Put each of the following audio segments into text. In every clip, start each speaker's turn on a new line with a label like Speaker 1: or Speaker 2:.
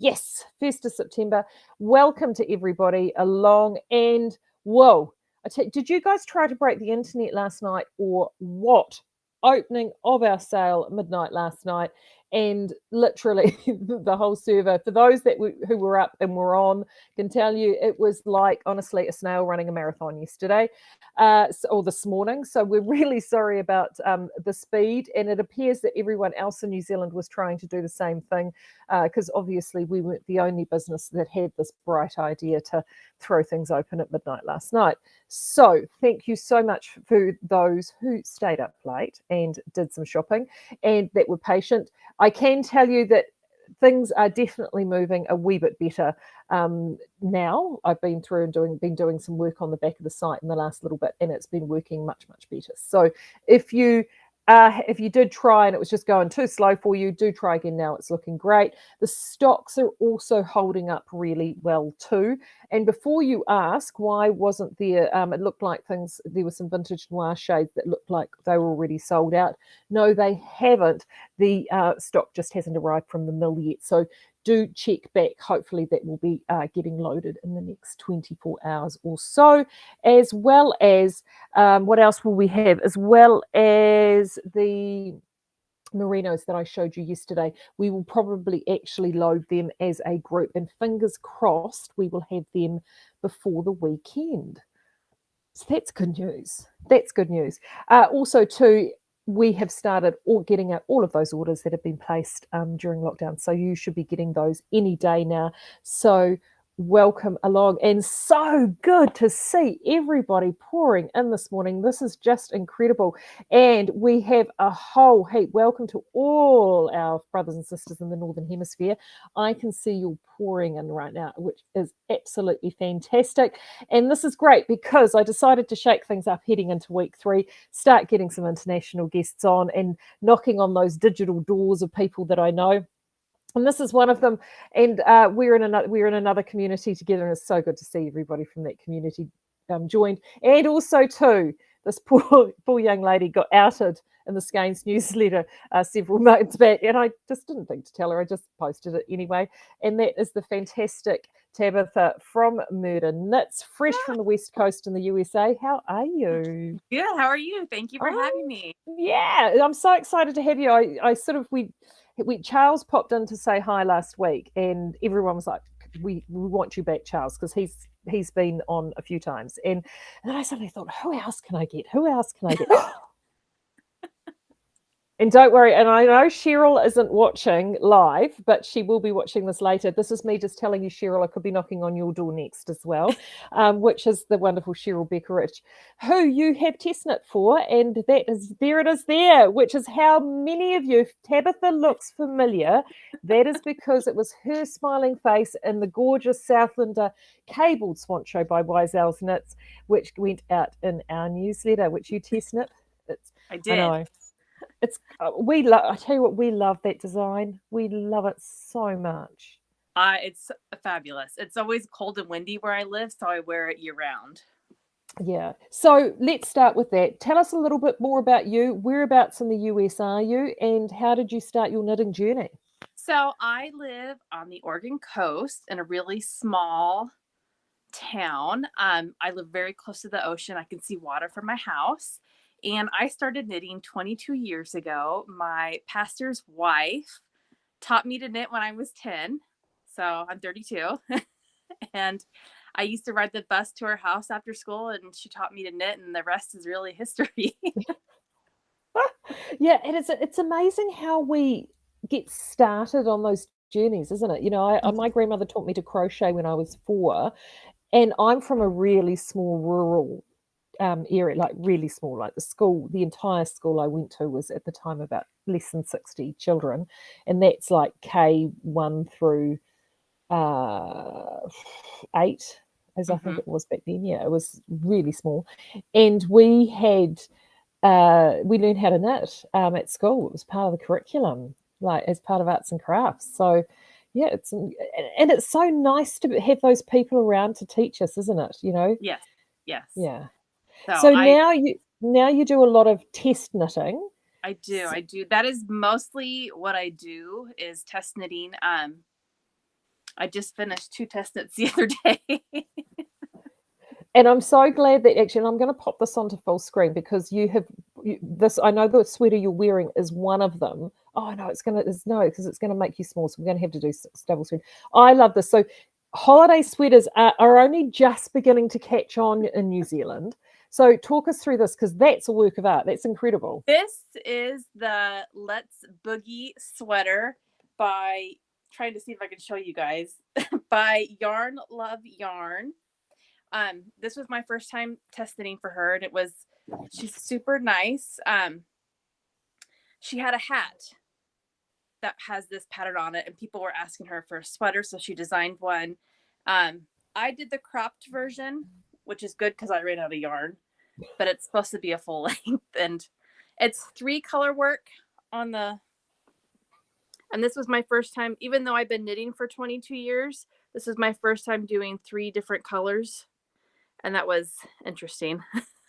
Speaker 1: Yes, 1st of September. Welcome to everybody along. And whoa, did you guys try to break the internet last night or what? Opening of our sale at midnight last night, and literally the whole server, for those who were up and were on, can tell you it was like, honestly, a snail running a marathon yesterday or this morning. So we're really sorry about the speed, and it appears that everyone else in New Zealand was trying to do the same thing, because obviously we weren't the only business that had this bright idea to throw things open at midnight last night. So thank you so much for those who stayed up late and did some shopping and that were patient. I can tell you that things are definitely moving a wee bit better now. I've been through and been doing some work on the back of the site in the last little bit, and it's been working much better. So if you did try and it was just going too slow for you, do try again now. It's looking great. The stocks are also holding up really well too. And before you ask why wasn't there, it looked like there were some vintage noir shades that looked like they were already sold out. No, they haven't. The stock just hasn't arrived from the mill yet. So do check back. Hopefully that will be getting loaded in the next 24 hours or so, as well as what else will we have? As well as the merinos that I showed you yesterday. We will probably actually load them as a group, and fingers crossed we will have them before the weekend. So that's good news. That's good news. Also, too, we have started getting out all of those orders that have been placed during lockdown. So you should be getting those any day now. So welcome along, and so good to see everybody pouring in this morning. This is just incredible, and we have a whole heap. Welcome to all our brothers and sisters in the Northern Hemisphere. I can see you pouring in right now, which is absolutely fantastic, and this is great because I decided to shake things up heading into week 3, start getting some international guests on and knocking on those digital doors of people that I know. And this is one of them, and we're in another community together, and it's so good to see everybody from that community joined. And also, too, this poor young lady got outed in the Skeinz newsletter several months back, and I just didn't think to tell her. I just posted it anyway, and that is the fantastic Tabitha from Murder Knits, fresh from the West Coast in the USA. How are you?
Speaker 2: Good. How are you? Thank you for having me.
Speaker 1: Yeah, I'm so excited to have you. Charles popped in to say hi last week, and everyone was like, "We want you back, Charles," because he's been on a few times. And then I suddenly thought, who else can I get? Who else can I get? And don't worry, and I know Cheryl isn't watching live, but she will be watching this later. This is me just telling you, Cheryl, I could be knocking on your door next as well, which is the wonderful Cheryl Beckerich, who you have test knit for, and that is there, which is how many of you, Tabitha looks familiar. That is because it was her smiling face in the gorgeous Southlander cabled swancho by Wiseel's Knits, which went out in our newsletter, which you test knit.
Speaker 2: I did.
Speaker 1: I know. It's I tell you what, we love that design. We love it so much.
Speaker 2: It's fabulous. It's always cold and windy where I live, so I wear it year round.
Speaker 1: Yeah. So let's start with that. Tell us a little bit more about you. Whereabouts in the US are you, and how did you start your knitting journey?
Speaker 2: So I live on the Oregon coast in a really small town. I live very close to the ocean. I can see water from my house. And I started knitting 22 years ago. My pastor's wife taught me to knit when I was 10. So I'm 32. And I used to ride the bus to her house after school, and she taught me to knit, and the rest is really history.
Speaker 1: Yeah, and it's amazing how we get started on those journeys, isn't it? You know, my grandmother taught me to crochet when I was 4, and I'm from a really small rural area, like really small. Like the entire school I went to was at the time about less than 60 children, and that's like K1 through 8, as I think it was back then. Yeah, it was really small, and we learned how to knit at school. It was part of the curriculum, like as part of arts and crafts. So yeah, it's so nice to have those people around to teach us, isn't it? You know?
Speaker 2: Yes.
Speaker 1: Yeah.
Speaker 2: So
Speaker 1: now you do a lot of test knitting.
Speaker 2: I do. That is mostly what I do, is test knitting. I just finished 2 test knits the other day.
Speaker 1: And I'm so glad that actually, and I'm going to pop this onto full screen because this. I know the sweater you're wearing is one of them. Oh no, because it's going to make you small. So we're going to have to do 6 double screen. I love this. So holiday sweaters are only just beginning to catch on in New Zealand. So talk us through this because that's a work of art. That's incredible.
Speaker 2: This is the Let's Boogie sweater by, trying to see if I can show you guys, by Yarn Love Yarn. This was my first time test knitting for her, and she's super nice. She had a hat that has this pattern on it, and people were asking her for a sweater, so she designed one. I did the cropped version, which is good because I ran out of yarn, but it's supposed to be a full length, and it's 3 color work on the, and this was my first time, even though I've been knitting for 22 years, this is my first time doing 3 different colors. And that was interesting.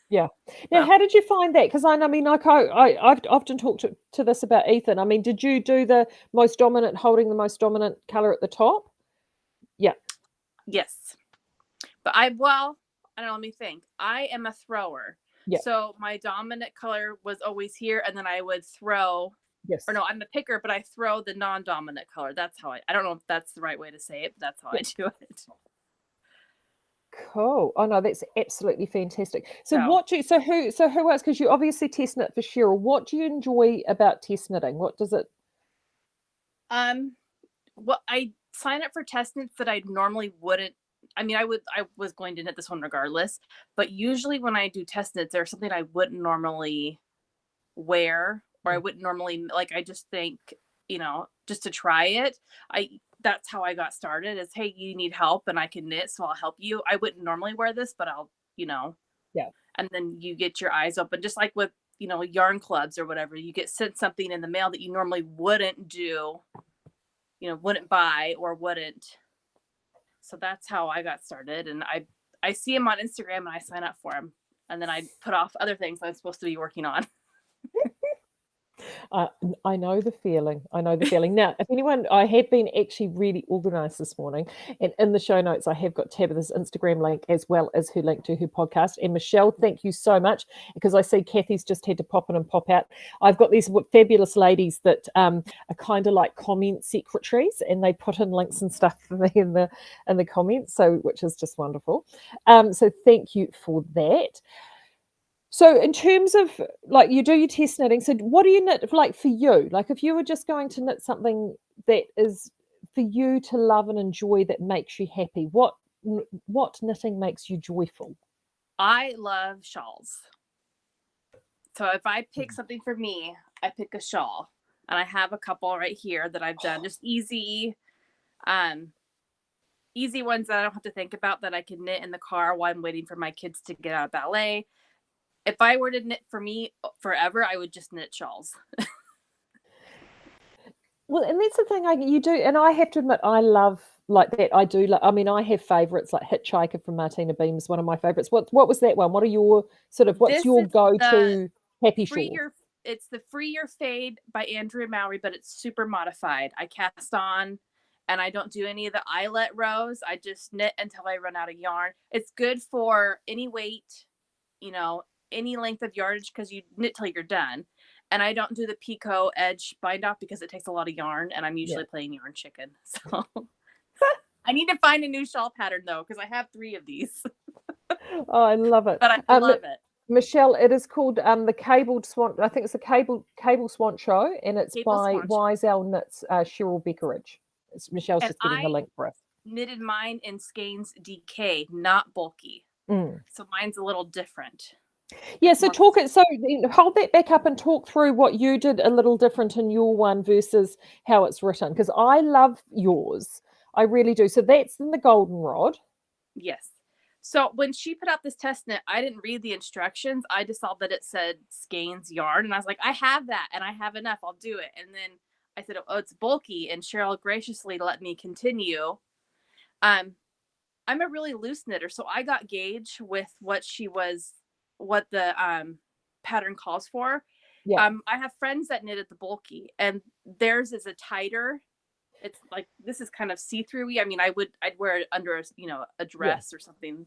Speaker 1: Yeah. Now, how did you find that? Because I've often talked to this about Ethan. I mean, did you do the most dominant, holding the most dominant color at the top? Yeah.
Speaker 2: Yes. But I don't know, let me think. I am a thrower.
Speaker 1: Yeah.
Speaker 2: So my dominant color was always here, and then I would throw.
Speaker 1: Yes.
Speaker 2: Or no, I'm a picker, but I throw the non-dominant color. That's how I don't know if that's the right way to say it, but that's how I do it.
Speaker 1: Cool. Oh no, that's absolutely fantastic. So who else? Because you obviously test knit for Cheryl. What do you enjoy about test knitting? What does it?
Speaker 2: Well, I sign up for test knits that I normally wouldn't. I mean, I was going to knit this one regardless, but usually when I do test knits, there's something I wouldn't normally wear, or I wouldn't normally, like, I just think, just to try it. That's how I got started is, hey, you need help and I can knit, so I'll help you. I wouldn't normally wear this, but I'll,
Speaker 1: yeah.
Speaker 2: And then you get your eyes open, just like with, yarn clubs or whatever. You get sent something in the mail that you normally wouldn't do, wouldn't buy or wouldn't. So that's how I got started. And I see him on Instagram and I sign up for him. And then I put off other things I'm supposed to be working on.
Speaker 1: I know the feeling. Now, if anyone, I have been actually really organized this morning, and in the show notes, I have got Tabitha's Instagram link as well as her link to her podcast. And Michelle, thank you so much, because I see Kathy's just had to pop in and pop out. I've got these fabulous ladies that are kind of like comment secretaries, and they put in links and stuff for me in the comments, so which is just wonderful. So thank you for that. So in terms of, like, you do your test knitting, so what do you knit, like, for you? Like, if you were just going to knit something that is for you to love and enjoy, that makes you happy, what knitting makes you joyful?
Speaker 2: I love shawls. So if I pick something for me, I pick a shawl. And I have a couple right here that I've done, just easy ones that I don't have to think about, that I can knit in the car while I'm waiting for my kids to get out of ballet. If I were to knit for me forever, I would just knit shawls.
Speaker 1: Well, and that's the thing you do, and I have to admit, I love like that. I do. I mean, I have favorites like Hitchhiker from Martina Beam is one of my favorites. What was that one? What are your what's your go-to happy shawl?
Speaker 2: It's the Free Your Fade by Andrea Mowry, but it's super modified. I cast on, and I don't do any of the eyelet rows. I just knit until I run out of yarn. It's good for any weight, any length of yardage, because you knit till you're done. And I don't do the picot edge bind off because it takes a lot of yarn, and I'm usually playing yarn chicken. So I need to find a new shawl pattern though, because I have 3 of these.
Speaker 1: Oh, I love it.
Speaker 2: But I love it.
Speaker 1: Michelle, it is called the Cabled Swan. I think it's the Cable Swan Show, and it's by YSL Knits, Cheryl Beckeridge. Michelle's just getting the link for us.
Speaker 2: Knitted mine in Skeinz DK, not bulky. So mine's a little different.
Speaker 1: Yeah, so hold that back up and talk through what you did a little different in your one versus how it's written, because I love yours. I really do. So that's in the goldenrod.
Speaker 2: Yes. So when she put out this test knit, I didn't read the instructions. I just saw that it said Skeinz yarn, and I was like, I have that, and I have enough. I'll do it. And then I said, oh, it's bulky, and Cheryl graciously let me continue. I'm a really loose knitter, so I got gauge with what the pattern calls for.
Speaker 1: Yeah.
Speaker 2: I have friends that knitted the bulky, and theirs is a tighter It's like, this is kind of see-through-y. I mean, I'd wear it under a, a dress or something.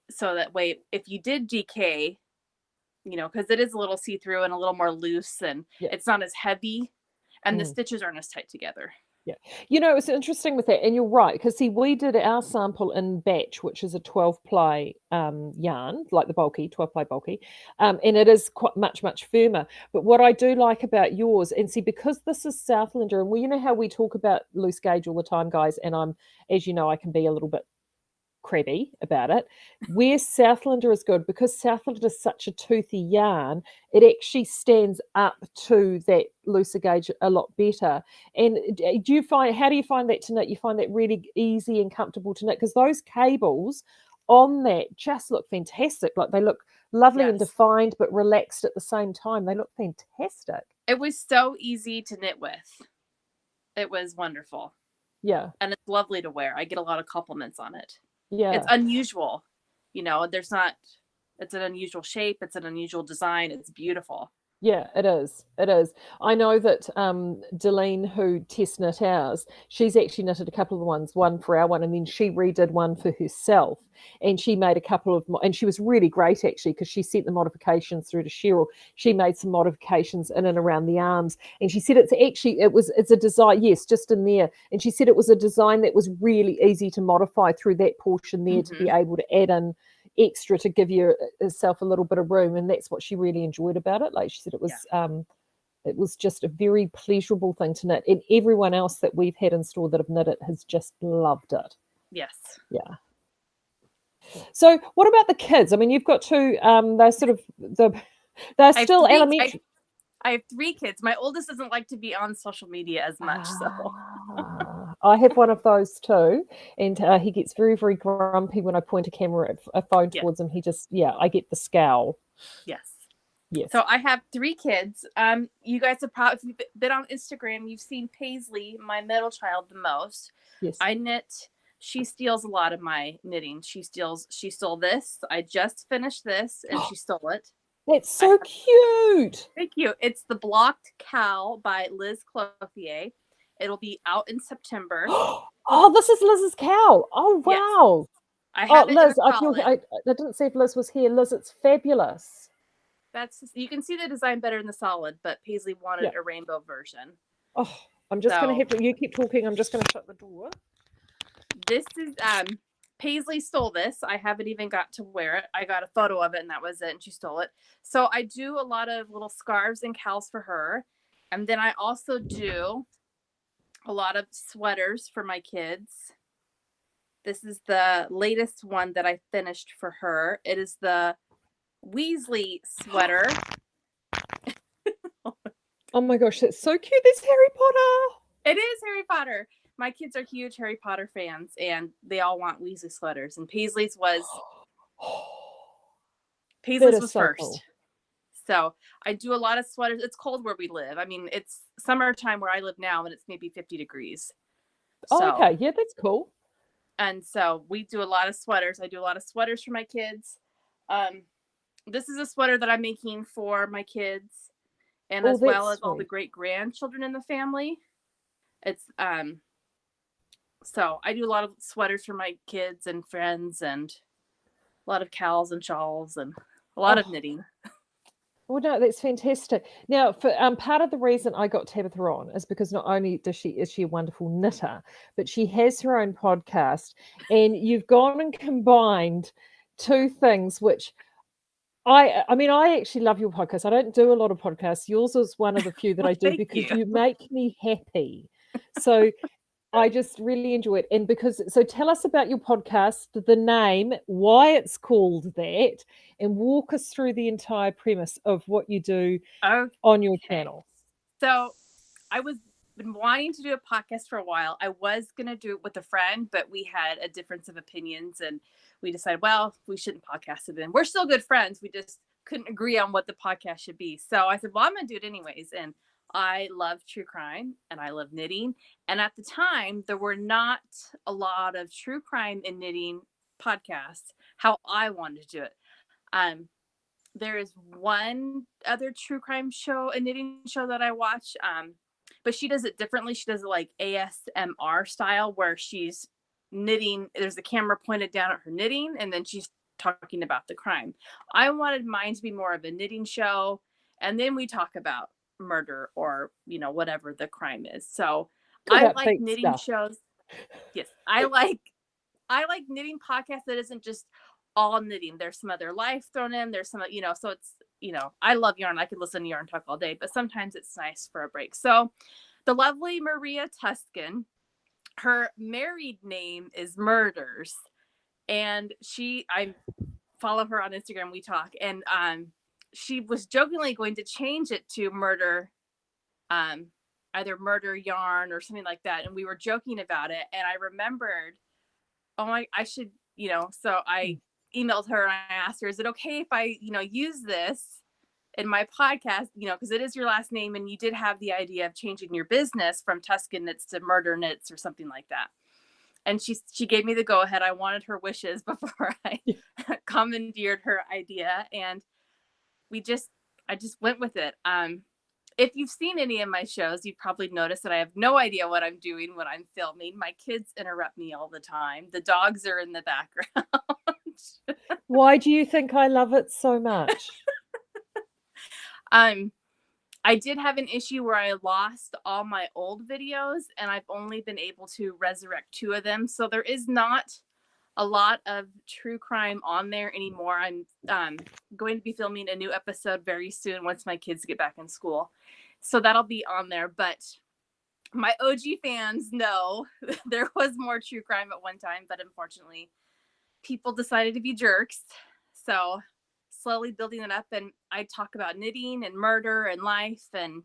Speaker 2: So that way, if you did DK, because it is a little see-through and a little more loose, and it's not as heavy, and the stitches aren't as tight together.
Speaker 1: Yeah. It's interesting with that. And you're right. Because, see, we did our sample in batch, which is a 12-ply yarn, like the bulky, 12-ply bulky. And it is quite much, much firmer. But what I do like about yours, and see, because this is Southlander, and you know how we talk about loose gauge all the time, guys, and as you know, I can be a little bit crabby about it. Where Southlander is good, because Southlander is such a toothy yarn, it actually stands up to that looser gauge a lot better. And how do you find that to knit? You find that really easy and comfortable to knit? Because those cables on that just look fantastic. Like, they look lovely and defined, but relaxed at the same time. They look fantastic.
Speaker 2: It was so easy to knit with. It was wonderful.
Speaker 1: Yeah.
Speaker 2: And it's lovely to wear. I get a lot of compliments on it.
Speaker 1: Yeah.
Speaker 2: It's unusual. It's an unusual shape. It's an unusual design. It's beautiful.
Speaker 1: Yeah, it is. It is. I know that Delene, who test knit ours, she's actually knitted a couple of the ones, one for our one, and then she redid one for herself. And she made a couple of, and she was really great actually, because she sent the modifications through to Cheryl. She made some modifications in and around the arms, and she said it's a design, yes, just in there. And she said it was a design that was really easy to modify through that portion there, to be able to add in extra to give yourself a little bit of room. And that's what she really enjoyed about it. Like she said, it was just a very pleasurable thing to knit, and everyone else that we've had in store that have knit it has just loved it.
Speaker 2: Yes.
Speaker 1: Yeah. So what about the kids? I mean, you've got two, they're still elementary.
Speaker 2: I have 3 kids. My oldest doesn't like to be on social media as much. So
Speaker 1: I have one of those too, and he gets very, very grumpy when I point a phone towards him. He just, I get the scowl.
Speaker 2: Yes.
Speaker 1: Yes.
Speaker 2: So I have 3 kids. You guys have probably, if you've been on Instagram, you've seen Paisley, my middle child, the most.
Speaker 1: Yes.
Speaker 2: I knit. She steals a lot of my knitting. She stole this. I just finished this, and she stole it.
Speaker 1: That's so cute.
Speaker 2: Thank you. It's the Blocked Cow by Liz Clothier. It'll be out in September.
Speaker 1: Oh, this is Liz's cow. Oh, wow.
Speaker 2: Yes. I have
Speaker 1: Liz, I didn't see if Liz was here. Liz, it's fabulous.
Speaker 2: You can see the design better in the solid, but Paisley wanted a rainbow version.
Speaker 1: Oh, I'm just going to have to, you keep talking. I'm just going to shut the door.
Speaker 2: This is, Paisley stole this. I haven't even got to wear it. I got a photo of it, and that was it, and she stole it. So I do a lot of little scarves and cowls for her. And then I also do a lot of sweaters for my kids. This is the latest one that I finished for her. It is the Weasley sweater.
Speaker 1: Oh my gosh, that's so cute. There's Harry Potter.
Speaker 2: It is Harry Potter. My kids are huge Harry Potter fans, and they all want Weasley sweaters. And Paisley's was first. Cool. So I do a lot of sweaters. It's cold where we live. I mean, it's summertime where I live now, and it's maybe 50 degrees.
Speaker 1: Oh, okay. Yeah, that's cool.
Speaker 2: And so we do a lot of sweaters. I do a lot of sweaters for my kids. This is a sweater that I'm making for my kids, and as well as all the great grandchildren in the family. It's so I do a lot of sweaters for my kids and friends, and a lot of cowls and shawls, and a lot of knitting.
Speaker 1: Well, no, that's fantastic. Now, for part of the reason I got Tabitha on is because not only is she a wonderful knitter, but she has her own podcast, and you've gone and combined 2 things, which I mean, I actually love your podcast. I don't do a lot of podcasts. Yours is one of the few that I do because you make me happy. So I just really enjoy it. And so tell us about your podcast, the name, why it's called that, and walk us through the entire premise of what you do on your channel.
Speaker 2: So I was been wanting to do a podcast for a while. I was going to do it with a friend, but we had a difference of opinions, and we decided, well, we shouldn't podcast it. And we're still good friends. We just couldn't agree on what the podcast should be. So I said, well, I'm going to do it anyways. And I love true crime, and I love knitting. And at the time, there were not a lot of true crime and knitting podcasts, how I wanted to do it. There is one other true crime show, a knitting show that I watch, but she does it differently. She does it like ASMR style, where she's knitting. There's the camera pointed down at her knitting, and then she's talking about the crime. I wanted mine to be more of a knitting show, and then we talk about murder or, you know, whatever the crime is. So
Speaker 1: Good
Speaker 2: I like
Speaker 1: upbeat
Speaker 2: knitting
Speaker 1: stuff.
Speaker 2: shows. Yes, I like knitting podcasts that isn't just all knitting. There's some other life thrown in. There's some, you know, so it's, you know, I love yarn. I could listen to yarn talk all day, but sometimes it's nice for a break. So the lovely Maria Tuscan, her married name is Murders. And I follow her on Instagram. We talk, and she was jokingly going to change it to Murder, either Murder Yarn or something like that. And we were joking about it. And I remembered, oh, I should, you know, so I emailed her and I asked her, is it okay if I, you know, use this in my podcast, you know, because it is your last name and you did have the idea of changing your business from Tuscan Knits to Murder Knits or something like that. And she gave me the go ahead. I wanted her wishes before I commandeered her idea, and I just went with it. If you've seen any of my shows, you've probably noticed that I have no idea what I'm doing when I'm filming. My kids interrupt me all the time. The dogs are in the background.
Speaker 1: Why do you think I love it so much?
Speaker 2: I did have an issue where I lost all my old videos, and I've only been able to resurrect 2 of them. So there is not a lot of true crime on there anymore. I'm going to be filming a new episode very soon once my kids get back in school. So that'll be on there. But my OG fans know there was more true crime at one time, but unfortunately, people decided to be jerks. So slowly building it up, and I talk about knitting and murder and life. And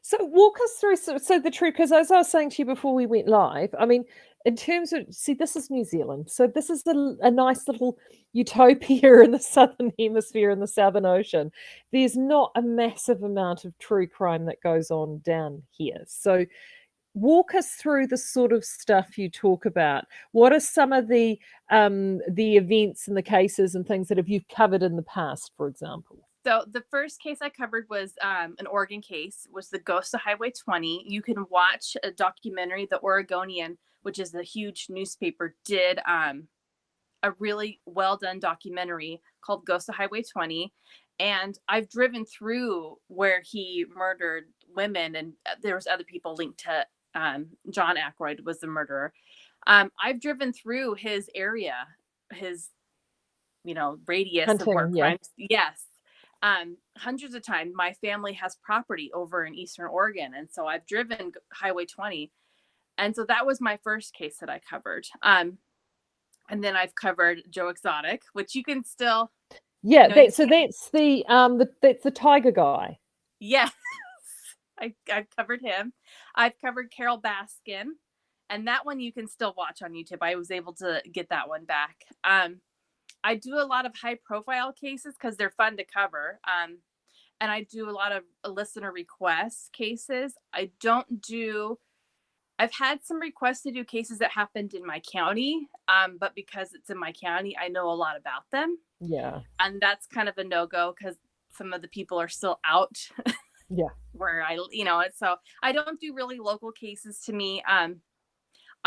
Speaker 1: So walk us through so the true, because as I was saying to you before we went live, I mean, in terms of, see, this is New Zealand, so this is a nice little utopia in the southern hemisphere, in the Southern Ocean. There's not a massive amount of true crime that goes on down here. So walk us through the sort of stuff you talk about. What are some of the events and the cases and things that you've covered in the past, for example?
Speaker 2: so the first case I covered was an Oregon case, was the Ghost of Highway 20. You can watch a documentary. The Oregonian, which is a huge newspaper, did a really well done documentary called Ghost of Highway 20. And I've driven through where he murdered women, and there was other people linked to John Aykroyd was the murderer. I've driven through his area, his, you know, radius of where
Speaker 1: Hunting, yeah.
Speaker 2: crimes. Yes. Hundreds of times. My family has property over in Eastern Oregon, and so I've driven Highway 20, and so that was my first case that I covered. And then I've covered Joe Exotic, which you can still.
Speaker 1: Yeah,
Speaker 2: You know,
Speaker 1: that's the tiger guy.
Speaker 2: Yes, I've covered him. I've covered Carol Baskin, and that one you can still watch on YouTube. I was able to get that one back. I do a lot of high profile cases because they're fun to cover. And I do a lot of listener request cases. I've had some requests to do cases that happened in my county, but because it's in my county, I know a lot about them.
Speaker 1: Yeah.
Speaker 2: And that's kind of a no-go because some of the people are still out.
Speaker 1: Yeah.
Speaker 2: Where so I don't do really local cases. To me,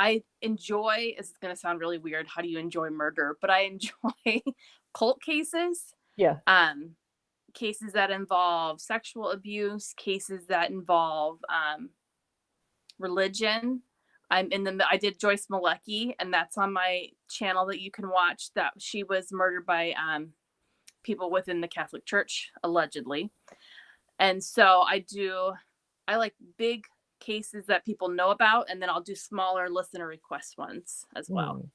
Speaker 2: I enjoy, it's going to sound really weird, how do you enjoy murder? But I enjoy cult cases.
Speaker 1: Yeah.
Speaker 2: Cases that involve sexual abuse, cases that involve religion. I did Joyce Malecki, and that's on my channel that you can watch, that she was murdered by people within the Catholic Church, allegedly. And so I like big cases that people know about, and then I'll do smaller listener request ones as well.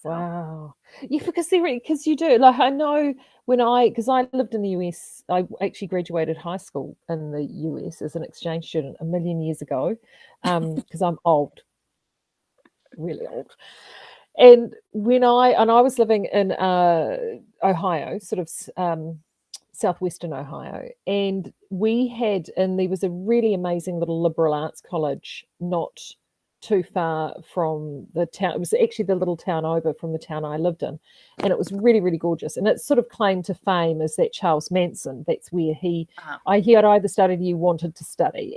Speaker 1: So. Wow. Yeah, because you do, like, I know because I lived in the US, I actually graduated high school in the US as an exchange student a million years ago, because I'm old, really old. And I was living in Ohio, sort of southwestern Ohio, and there was a really amazing little liberal arts college not too far from the town. It was actually the little town over from the town I lived in, and it was really, really gorgeous. And it's sort of claim to fame is that Charles Manson. That's where
Speaker 2: Uh-huh.
Speaker 1: he had either studied or you wanted to study,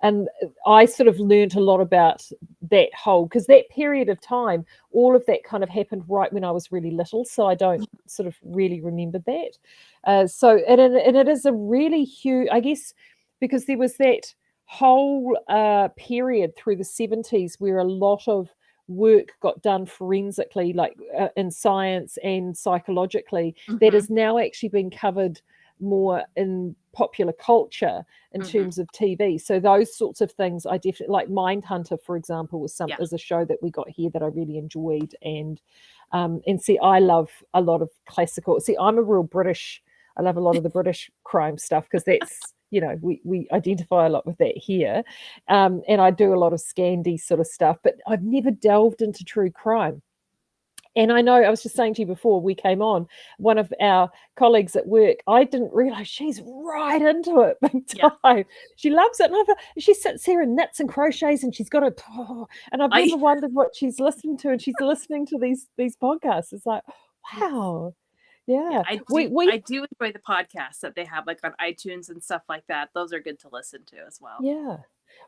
Speaker 1: and I sort of learned a lot about that whole, because that period of time, all of that kind of happened right when I was really little, so I don't sort of really remember that. So and it is a really huge, I guess, because there was that whole period through the 70s where a lot of work got done forensically, like in science and psychologically, that
Speaker 2: Mm-hmm.
Speaker 1: has now actually been covered more in popular culture in
Speaker 2: Mm-hmm.
Speaker 1: terms of TV. So those sorts of things, I definitely like. Mindhunter, for example,
Speaker 2: Yeah.
Speaker 1: is a show that we got here that I really enjoyed, and see, I love a lot of classical. See, I'm a real British. I love a lot of the British crime stuff because that's, we identify a lot with that here, and I do a lot of Scandi sort of stuff, but I've never delved into true crime. And I know I was just saying to you before we came on, one of our colleagues at work, I didn't realize she's right into it big
Speaker 2: Yeah.
Speaker 1: time. She loves it. And she sits here and knits and crochets and she's got a, and I've never wondered what she's listening to. And she's listening to these podcasts. It's like,
Speaker 2: Yes.
Speaker 1: wow.
Speaker 2: Yeah,
Speaker 1: Yeah.
Speaker 2: I do enjoy the podcasts that they have like on iTunes and stuff like that. Those are good to listen to as well.
Speaker 1: Yeah.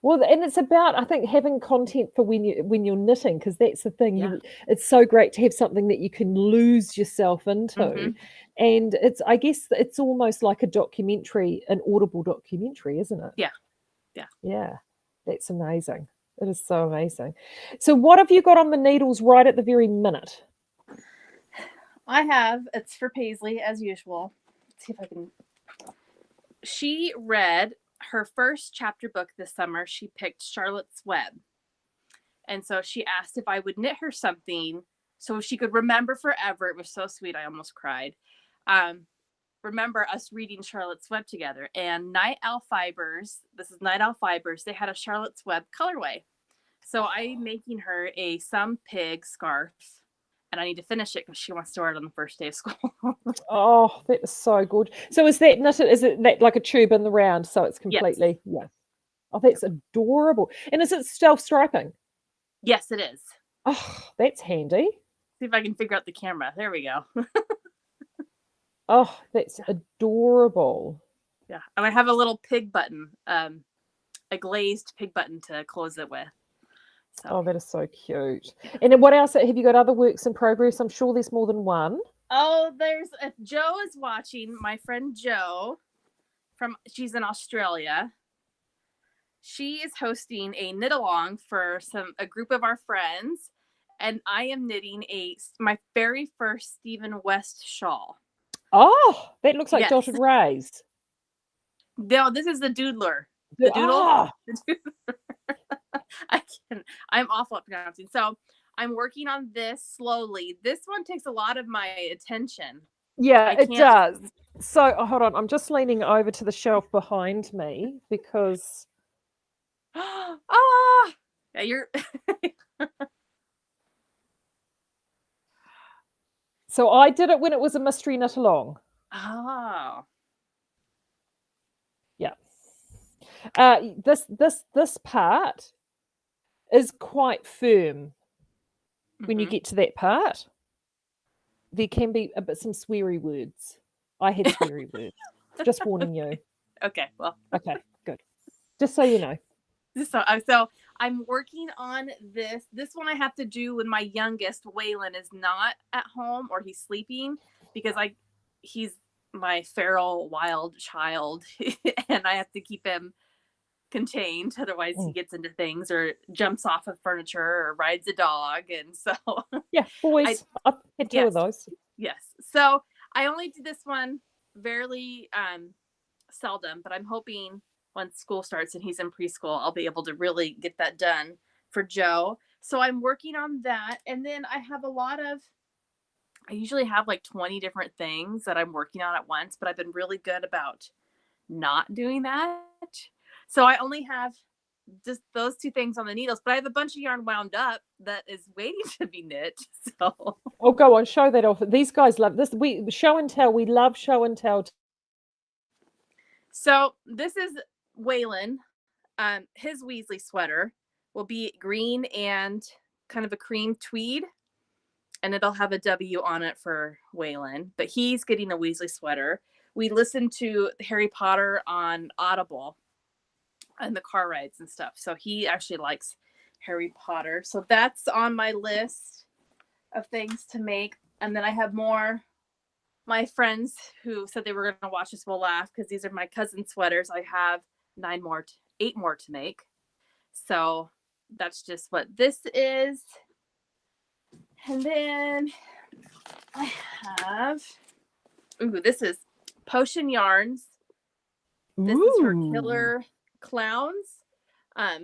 Speaker 1: Well, and it's about, I think, having content for when you're knitting, because that's the thing.
Speaker 2: Yeah.
Speaker 1: It's so great to have something that you can lose yourself into,
Speaker 2: Mm-hmm.
Speaker 1: and I guess it's almost like a documentary, an audible documentary, isn't it?
Speaker 2: Yeah. Yeah.
Speaker 1: Yeah. That's amazing. It is so amazing. So, what have you got on the needles right at the very minute?
Speaker 2: It's for Paisley as usual. Let's see if I can. She read her first chapter book this summer. She picked Charlotte's Web. And so she asked if I would knit her something so she could remember forever. It was so sweet. I almost cried. Remember us reading Charlotte's Web together. And Night Owl Fibers, this is Night Owl Fibers, they had a Charlotte's Web colorway. So I'm making her a Some Pig scarf. And I need to finish it because she wants to wear it on the first day of school.
Speaker 1: Oh, that is so good. So is that knitted? Is it like a tube in the round? So it's completely,
Speaker 2: Yes.
Speaker 1: yeah. Oh, that's adorable. And is it self-striping?
Speaker 2: Yes, it is.
Speaker 1: Oh, that's handy.
Speaker 2: See if I can figure out the camera. There we go.
Speaker 1: Oh, that's adorable.
Speaker 2: Yeah. And I have a little pig button, a glazed pig button to close it with. So.
Speaker 1: Oh, that is so cute. And then what else? Have you got other works in progress? I'm sure there's more than one.
Speaker 2: Oh, if Joe is watching, my friend Joe, she's in Australia. She is hosting a knit along for a group of our friends, and I am knitting my very first Stephen West shawl.
Speaker 1: Oh, that looks like dotted rays.
Speaker 2: No, this is the doodler. The doodle.
Speaker 1: Oh.
Speaker 2: I'm awful at pronouncing. So I'm working on this slowly. This one takes a lot of my attention.
Speaker 1: Yeah, it does. So hold on. I'm just leaning over to the shelf behind me because.
Speaker 2: Oh, yeah, you're.
Speaker 1: So I did it when it was a mystery knit along.
Speaker 2: Oh.
Speaker 1: Yeah. This part is quite firm. When you get to that part, there can be some sweary words. I had sweary words. Just warning you.
Speaker 2: Okay, well.
Speaker 1: Okay, good. Just so you know.
Speaker 2: So I'm working on this. This one I have to do when my youngest, Waylon, is not at home or he's sleeping, because he's my feral wild child and I have to keep him contained, otherwise he gets into things or jumps off of furniture or rides a dog. And so
Speaker 1: yeah, boys, I've had two of those.
Speaker 2: Yes, so I only do this one very seldom, but I'm hoping once school starts and he's in preschool, I'll be able to really get that done for Joe. So I'm working on that, and then I usually have like 20 different things that I'm working on at once, but I've been really good about not doing that. So I only have just those two things on the needles, but I have a bunch of yarn wound up that is waiting to be knit. So
Speaker 1: go on, show that off. These guys love this. We show and tell. We love show and tell.
Speaker 2: So this is Waylon, his Weasley sweater, will be green and kind of a cream tweed, and it'll have a W on it for Waylon, but he's getting a Weasley sweater. We listened to Harry Potter on Audible and the car rides and stuff, so he actually likes Harry Potter. So that's on my list of things to make. And then I have more. My friends who said they were going to watch this will laugh because these are my cousin sweaters. I have 8 more to make. So that's just what this is. And then I have, this is Potion Yarns. This is her Killer Clowns. I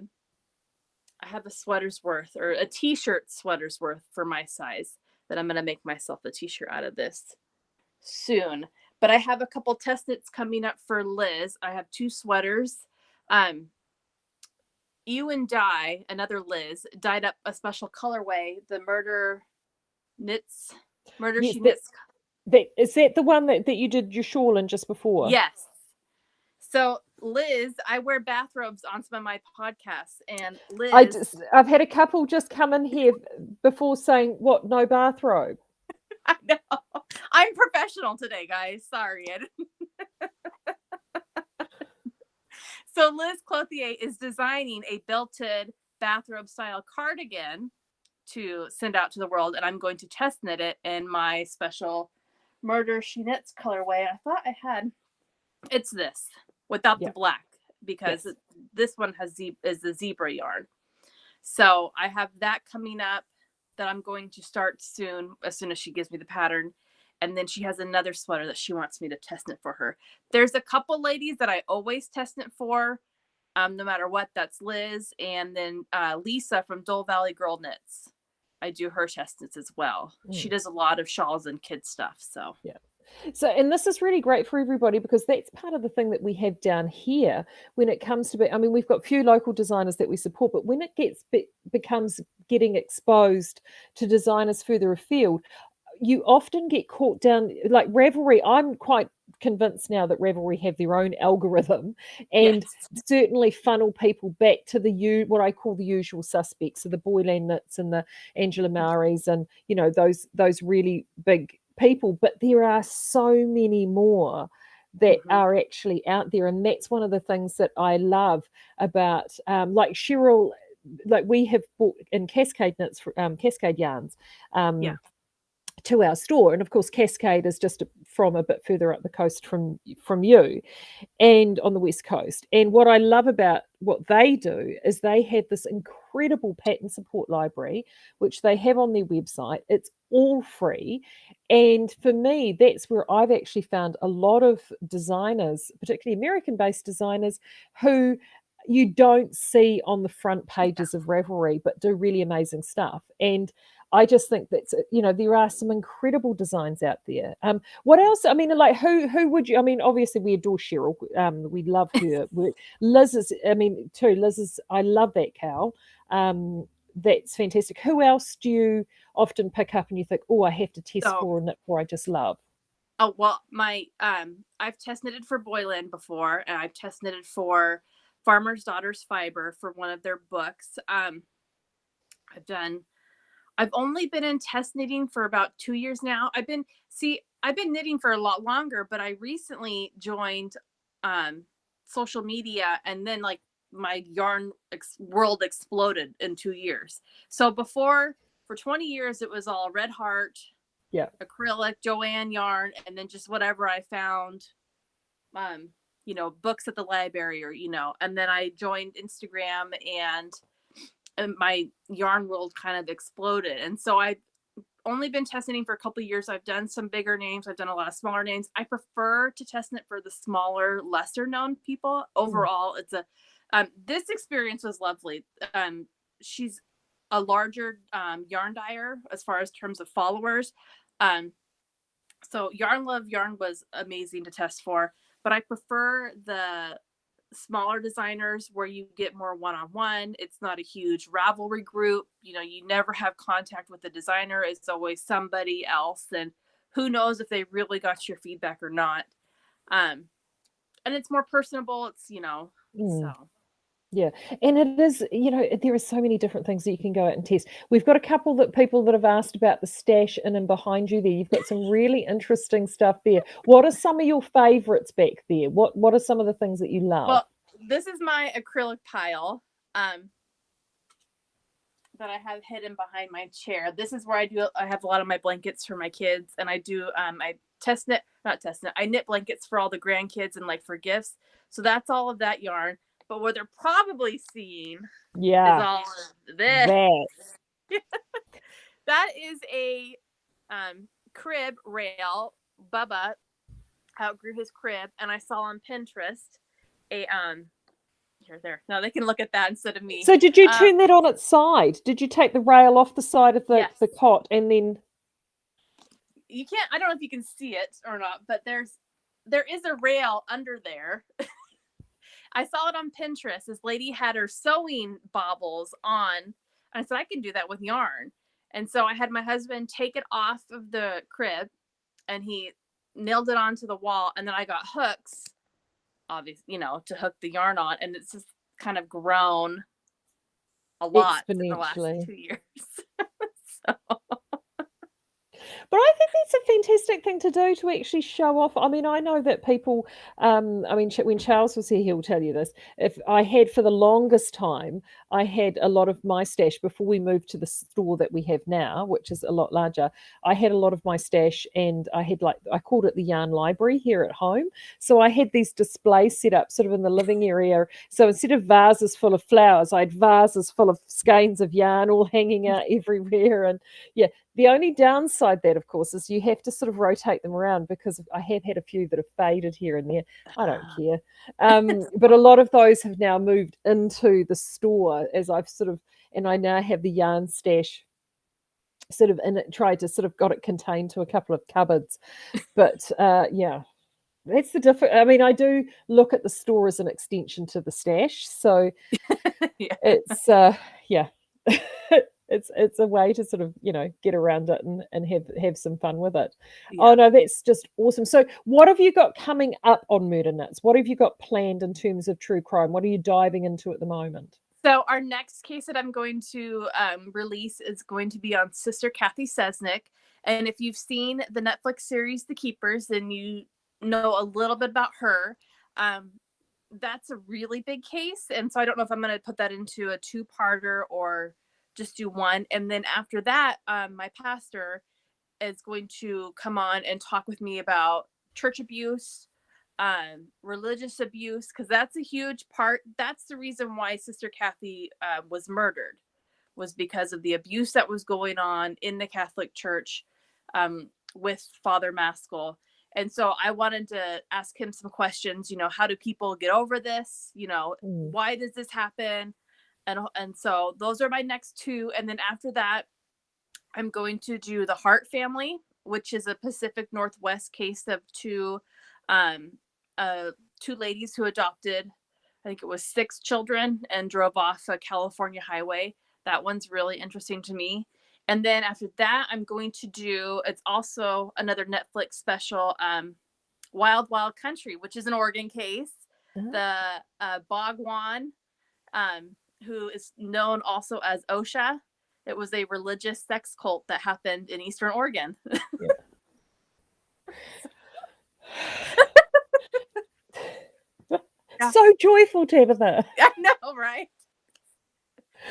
Speaker 2: have a sweater's worth, or a t-shirt sweater's worth for my size, that I'm going to make myself a t-shirt out of this soon. But I have a couple test knits coming up for Liz. I have 2 sweaters. You and Di, another Liz, dyed up a special colorway, the She Knits.
Speaker 1: Is that the one that you did your shawl in just before?
Speaker 2: Yes. So Liz, I wear bathrobes on some of my podcasts, and Liz,
Speaker 1: I've had a couple just come in here before saying, "What? No bathrobe?"
Speaker 2: I know. I'm professional today, guys. Sorry. So Liz Clothier is designing a belted bathrobe style cardigan to send out to the world, and I'm going to test knit it in my special She Knits colorway. I thought I had, it's this without the black, because this one is the zebra yarn. So I have that coming up that I'm going to start soon as she gives me the pattern. And then she has another sweater that she wants me to test knit for her. There's a couple ladies that I always test knit for, no matter what. That's Liz, and then Lisa from Dole Valley Girl Knits. I do her test knits as well. She does a lot of shawls and kids stuff. So
Speaker 1: So, and this is really great for everybody, because that's part of the thing that we have down here when it comes to, I mean, we've got a few local designers that we support, but when it becomes getting exposed to designers further afield, you often get caught down, like Ravelry. I'm quite convinced now that Ravelry have their own algorithm and certainly funnel people back to what I call the usual suspects, so the Boyland Knits and the Angela Maris and, you know, those really big people. But there are so many more that are actually out there, and that's one of the things that I love about like Cheryl, like we have bought in Cascade Knits, Cascade Yarns, to our store, and of course Cascade is just from a bit further up the coast from you, and on the west coast. And what I love about what they do is they have this incredible pattern support library, which they have on their website. It's all free, and for me, that's where I've actually found a lot of designers, particularly American-based designers, who you don't see on the front pages of Ravelry, but do really amazing stuff. And I just think that's, you know, there are some incredible designs out there. What else? I mean, like who would you? I mean, obviously we adore Cheryl. We love her work. Liz is, I mean, too. Liz is. I love that cow. That's fantastic. Who else do you often pick up and you think, oh, I have to test for and knit for? I just love.
Speaker 2: Oh well, I've test knitted for Boyland before, and I've test knitted for Farmer's Daughters Fiber for one of their books. I've only been in test knitting for about 2 years now. I've been knitting for a lot longer, but I recently joined social media, and then like my yarn world exploded in 2 years. So before, for 20 years, it was all Red Heart, acrylic, Joanne yarn, and then just whatever I found, you know, books at the library, or, you know, and then I joined Instagram, and my yarn world kind of exploded. And so I've only been test knitting for a couple of years. I've done some bigger names. I've done a lot of smaller names. I prefer to test knit for the smaller, lesser known people. Overall, it's this experience was lovely. She's a larger yarn dyer as far as terms of followers. So Yarn Love Yarn was amazing to test for, but I prefer the smaller designers where you get more one-on-one. It's not a huge Ravelry group. You know, you never have contact with the designer. It's always somebody else, and who knows if they really got your feedback or not. And it's more personable. It's, you know, so
Speaker 1: Yeah, and it is, there are so many different things that you can go out and test. We've got a couple that people that have asked about the stash in and behind you there. You've got some really interesting stuff there. What are some of your favorites back there? What are some of the things that you love?
Speaker 2: Well, this is my acrylic pile that I have hidden behind my chair. This is where I have a lot of my blankets for my kids, and I do I I knit blankets for all the grandkids and like for gifts. So that's all of that yarn. But what they're probably seeing is
Speaker 1: Yeah,
Speaker 2: all of this.
Speaker 1: that.
Speaker 2: That is a crib rail. Bubba outgrew his crib, and I saw on Pinterest a here there. No, they can look at that instead of me.
Speaker 1: So did you turn that on its side? Did you take the rail off the side of the,
Speaker 2: yes.
Speaker 1: the cot and then?
Speaker 2: You can't. I don't know if you can see it or not, but there is a rail under there. I saw it on Pinterest. This lady had her sewing baubles on. And I said, I can do that with yarn. And so I had my husband take it off of the crib and he nailed it onto the wall. And then I got hooks, obviously, to hook the yarn on. And it's just kind of grown a lot in the last 2 years. So.
Speaker 1: But I think that's a fantastic thing to do, to actually show off. I mean, I know that people, when Charles was here, he'll tell you this. If I had, for the longest time, I had a lot of my stash before we moved to the store that we have now, which is a lot larger. I had a lot of my stash, and I had, I called it the yarn library here at home. So I had these displays set up sort of in the living area. So instead of vases full of flowers, I had vases full of skeins of yarn all hanging out everywhere. And yeah, the only downside that, of course, is you have to sort of rotate them around, because I have had a few that have faded here and there. I don't care. But a lot of those have now moved into the store, as I've and I now have the yarn stash sort of in it, tried to sort of got it contained to a couple of cupboards. But yeah, that's the difference. I mean, I do look at the store as an extension to the stash. So
Speaker 2: yeah.
Speaker 1: It's, yeah. It's a way to sort of get around it and have some fun with it. Yeah. Oh no, that's just awesome. So what have you got coming up on Murder Knits? What have you got planned in terms of true crime? What are you diving into at the moment?
Speaker 2: So our next case that I'm going to release is going to be on Sister Kathy Sesnick. And if you've seen the Netflix series The Keepers, then you know a little bit about her. That's a really big case, and so I don't know if I'm going to put that into a two-parter or just do one. And then after that, my pastor is going to come on and talk with me about church abuse, religious abuse, because that's a huge part. That's the reason why Sister Kathy was murdered, was because of the abuse that was going on in the Catholic Church with Father Maskell. And so I wanted to ask him some questions, how do people get over this? Why does this happen? And so those are my next two. And then after that, I'm going to do the Hart family, which is a Pacific Northwest case of two ladies who adopted, I think it was 6 children, and drove off a California highway. That one's really interesting to me. And then after that, I'm going to do, it's also another Netflix special, Wild Wild Country, which is an Oregon case. Uh-huh. The Bhagwan, who is known also as OSHA. It was a religious sex cult that happened in Eastern Oregon.
Speaker 1: Yeah. So joyful, Tabitha.
Speaker 2: I know, right?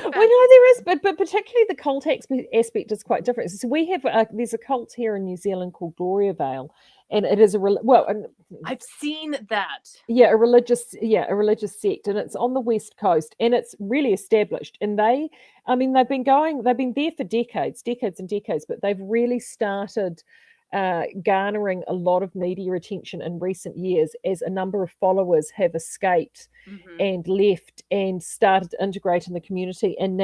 Speaker 1: Well, no, there is, but particularly the cult aspect is quite different. So we have there's a cult here in New Zealand called Gloria Vale, and it is
Speaker 2: I've seen that.
Speaker 1: Yeah, a religious sect, and it's on the West Coast, and it's really established. And they've been there for decades and decades, but they've really started garnering a lot of media attention in recent years, as a number of followers have escaped and left and started to integrate in the community, and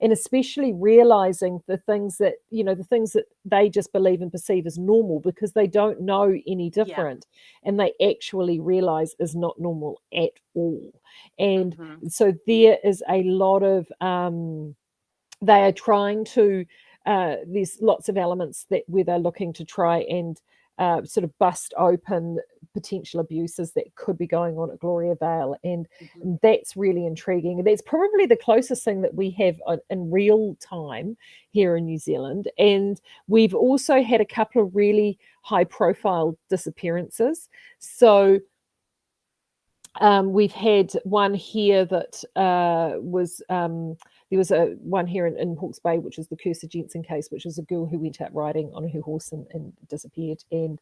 Speaker 1: especially realizing the things that they just believe and perceive as normal, because they don't know any different, and they actually realize is not normal at all. And so there is a lot of they are trying to there's lots of elements where they're looking to try and sort of bust open potential abuses that could be going on at Gloria Vale, and that's really intriguing. And that's probably the closest thing that we have in real time here in New Zealand. And we've also had a couple of really high profile disappearances. So we've had one here that was there was a one here in Hawke's Bay, which is the Cursor Jensen case, which is a girl who went out riding on her horse and disappeared. And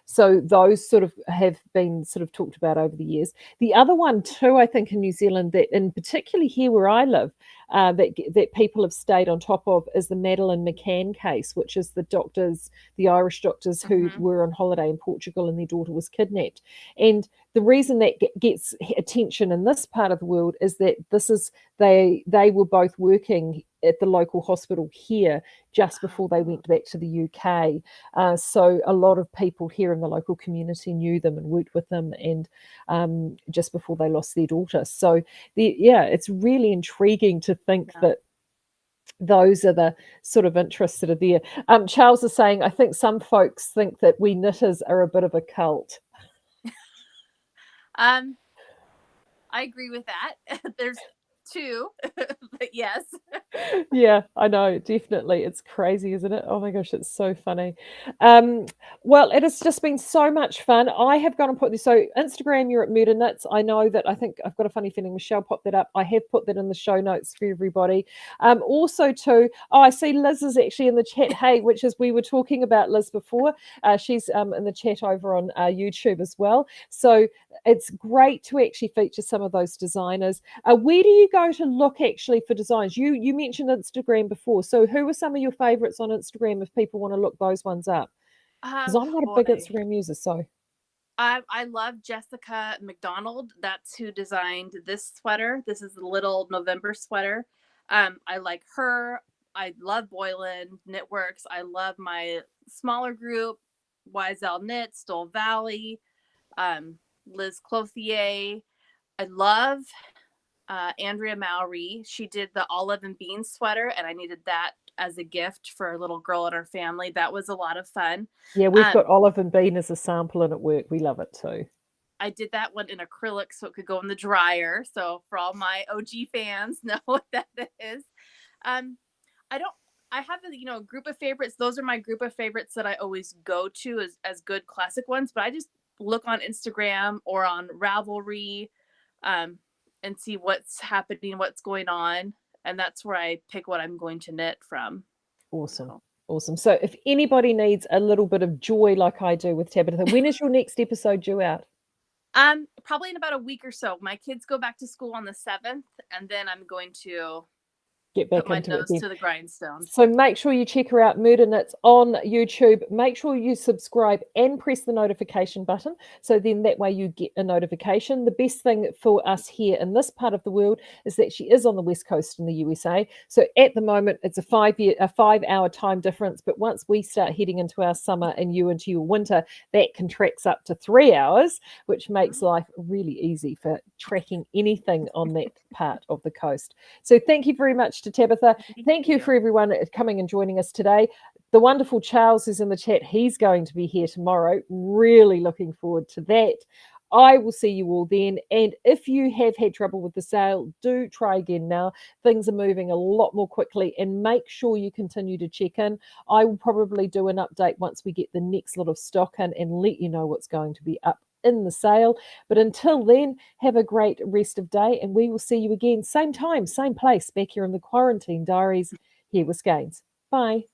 Speaker 1: so those sort of have been sort of talked about over the years. The other one too, I think, in New Zealand, that and particularly here where I live, that people have stayed on top of, is the Madeline McCann case, which is the Irish doctors who were on holiday in Portugal and their daughter was kidnapped. And the reason that gets attention in this part of the world is that they were both working at the local hospital here just before they went back to the UK. So a lot of people here in the local community knew them and worked with them, and just before they lost their daughter. So it's really intriguing to think that those are the sort of interests that are there. Charles is saying, I think some folks think that we knitters are a bit of a cult.
Speaker 2: I agree with that. There's two, but yes.
Speaker 1: Yeah, I know, definitely. It's crazy, isn't it? Oh my gosh, it's so funny. Well, it has just been so much fun. I have gone and put this, so Instagram, you're at Murder Knits. I know that, I think I've got a funny feeling Michelle popped that up. I have put that in the show notes for everybody. Also too, I see Liz is actually in the chat, hey, which is, we were talking about Liz before. She's in the chat over on YouTube as well. So it's great to actually feature some of those designers. Where do you go to look actually for designs? You mentioned Instagram before, so who are some of your favorites on Instagram if people want to look those ones up? Because I'm not a big Instagram user. So
Speaker 2: I love Jessica McDonald. That's who designed this sweater. This is the little November sweater. I like her. I love Boylan Knitworks. I love my smaller group, Ysel Knit, Stole Valley, Liz Clothier. I love Andrea Mowry. She did the olive and beans sweater, and I needed that as a gift for a little girl in our family. That was a lot of fun.
Speaker 1: Yeah, we've got olive and bean as a sample and at work. We love it too.
Speaker 2: I did that one in acrylic so it could go in the dryer. So for all my OG fans know what that is. I have a group of favorites. Those are my group of favorites that I always go to as good classic ones, but I just look on Instagram or on Ravelry and see what's happening, what's going on. And that's where I pick what I'm going to knit from.
Speaker 1: Awesome. Awesome. So if anybody needs a little bit of joy like I do with Tabitha, when is your next episode due out?
Speaker 2: Probably in about a week or so. My kids go back to school on the 7th, and then I'm going to
Speaker 1: get back
Speaker 2: put my
Speaker 1: into
Speaker 2: nose
Speaker 1: it
Speaker 2: to the grindstone.
Speaker 1: So make sure you check her out, Murder Knits, on YouTube. Make sure you subscribe and press the notification button, so then that way you get a notification. The best thing for us here in this part of the world is that she is on the West Coast in the USA. So at the moment, it's a 5-hour time difference. But once we start heading into our summer and you into your winter, that contracts up to 3 hours, which makes life really easy for tracking anything on that part of the coast. So thank you very much to Tabitha. Thank you for everyone coming and joining us today. The wonderful Charles is in the chat. He's going to be here tomorrow. Really looking forward to that. I will see you all then. And if you have had trouble with the sale, do try again now. Things are moving a lot more quickly, and make sure you continue to check in. I will probably do an update once we get the next lot of stock in and let you know what's going to be up in the sale. But until then, have a great rest of day, and we will see you again, same time, same place, back here in the Quarantine Diaries here with Skeinz. Bye.